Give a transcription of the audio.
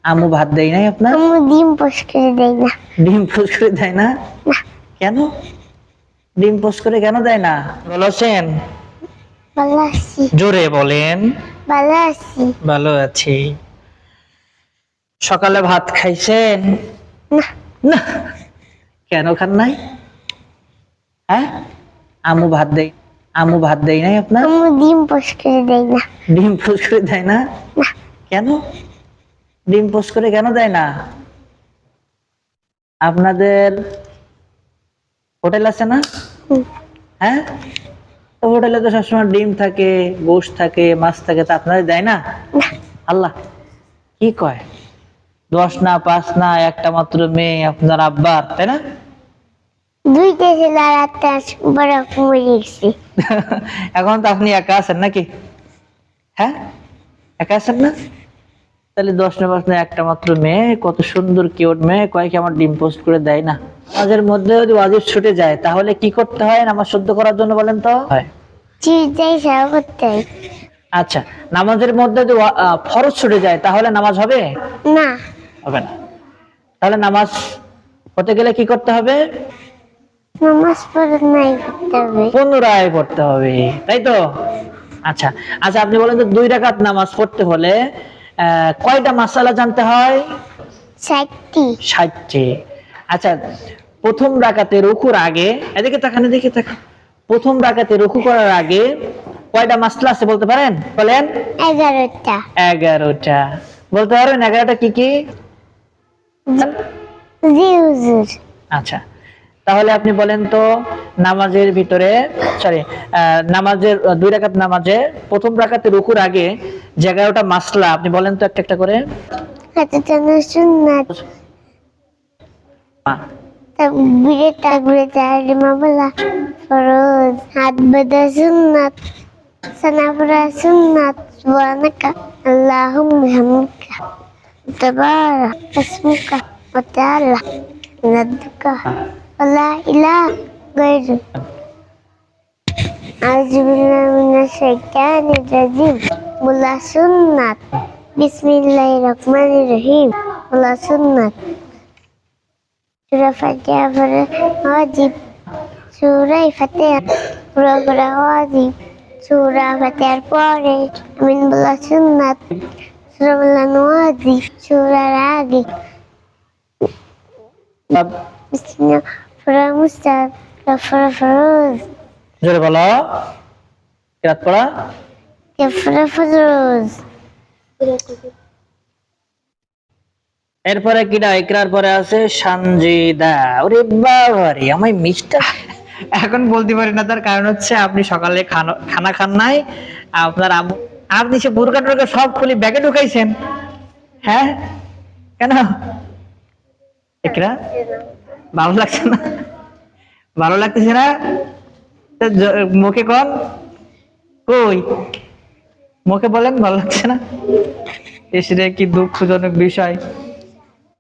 আম্মু ভাত দেয় নাই আপনার? আম্মু ডিম পোস্ট করে দেয় না। ডিম পোস্ট করে দেয় না? কেন? ডিম পোস্ট করে কেন দেয় না? বলেছেন? ভালো আছি। জোরে বলেন। ভালো আছি। ভালো আছি। সকালে ভাত খাইছেন? না। না। কেন খান নাই? হ্যাঁ, আম্মু ভাত দেয় নাই আপনার? আম্মু ডিম পোস্ট করে দেয় না। ডিম পোস্ট করে দেয় না? কেন? ডিম পোস্ট করে কেন দেয় না? আপনাদের হোটেল আছে না? হ্যাঁ, তো হোটেলে তো সবসময় ডিম থাকে, গোশত থাকে, মাছ থাকে, তা আপনাদের দেয় না? আল্লাহ কি কয়, 10 না 5 না একটা মাত্র মেয়ে আপনার আব্বার, তাই না? দুইটা ছেলে আর একটা বড় মরে গেছে। এখন তো আপনি একা আছেন নাকি? হ্যাঁ, একা আছেন না? তাহলে 10 না 5 না একটা মাত্র মেয়ে, কত সুন্দর কিউট মেয়ে, কয় কি আমার ডিম পোস্ট করে দেয় না? নামাজের মধ্যে যদি ওয়াজিব ছুটে যায় তাহলে কি করতে হয় নামাজ শুদ্ধ করার জন্য, বলেন তো? চিড়িটাই সেবা করতে হয়। আচ্ছা, নামাজের মধ্যে যদি ফরজ ছুটে যায় তাহলে নামাজ হবে? না। হবে না। তাহলে নামাজ হতে গেলে কি করতে হবে? নামাজ পড়ে নাই করতে হবে। পুনরায় পড়তে হবে, তাই তো? আচ্ছা আচ্ছা, আপনি বলেন তো 2 রাকাত নামাজ পড়তে হলে কয়টা মাসালা জানতে হয়? 60টি। 60টি। আচ্ছা, প্রথম রাকাতে রুকুর আগে, এদিকে তাকান, এদিকে তাকান, প্রথম রাকাতে রুকু করার আগে কয়টা মাসলা আছে বলতে পারেন? বলেন। 11টা। 11টা। বলতে পারবেন 11টা কি কি? জি হুজুর। আচ্ছা, তাহলে আপনি বলেন তো নামাজের ভিতরে, সরি, নামাজের 2 রাকাত নামাজে প্রথম রাকাতে রুকুর আগে যে 11টা মাসলা, আপনি বলেন তো একটা একটা করে। হাতে টানা সুন্নাত। তাকবীরে তাহরিমা বলা ফরজ। হাত বাঁধা সুন্নাত। সানা পড়া সুন্নাত। সুবহানাকা আল্লাহুম্মা বিহামদিকা তাবারাক ইসমুকা ওয়া তাআলা জাদ্দুকা ওয়া লা ইলাহা গায়রুক। আউযু বিল্লাহি মিনাশ শাইতানির রাজিম। বলা সুন্নাত। বিসমিল্লাহির রহমানির রহিম বলা সুন্নাত। সূরা ফাতিহা পড়া ওয়াজিব। সূরা ফাতিহা পড়া ওয়াজিব। সূরা ফাতিহার পরে আমিন বলা সুন্নাত। সূরা বলা ওয়াজিব। সূরার আগে বিসমিল্লাহ পড়া মুস্তাহাব, পড়া ফরজ। জোরে বলো, কিরাত পড়া পড়া ফরজ। এরপরে কিটা? ইকরার পরে আছে সানজিদা। ওরে বাবারে, আমায় মিস্টার এখন বলতে পারি না, তার কারণ হচ্ছে আপনি সকালে খানা খান নাই, আপনার আপনি সে বুরকা টুরকা সব খুলে ব্যাগে ঢুকাইছেন। হ্যাঁ, কেন? ইকরা, ভালো লাগছে না? ভালো লাগতেছে না? মুখে কন, কই মুখে বলেন ভালো লাগছে না? এসে কি দুঃখজনক বিষয়।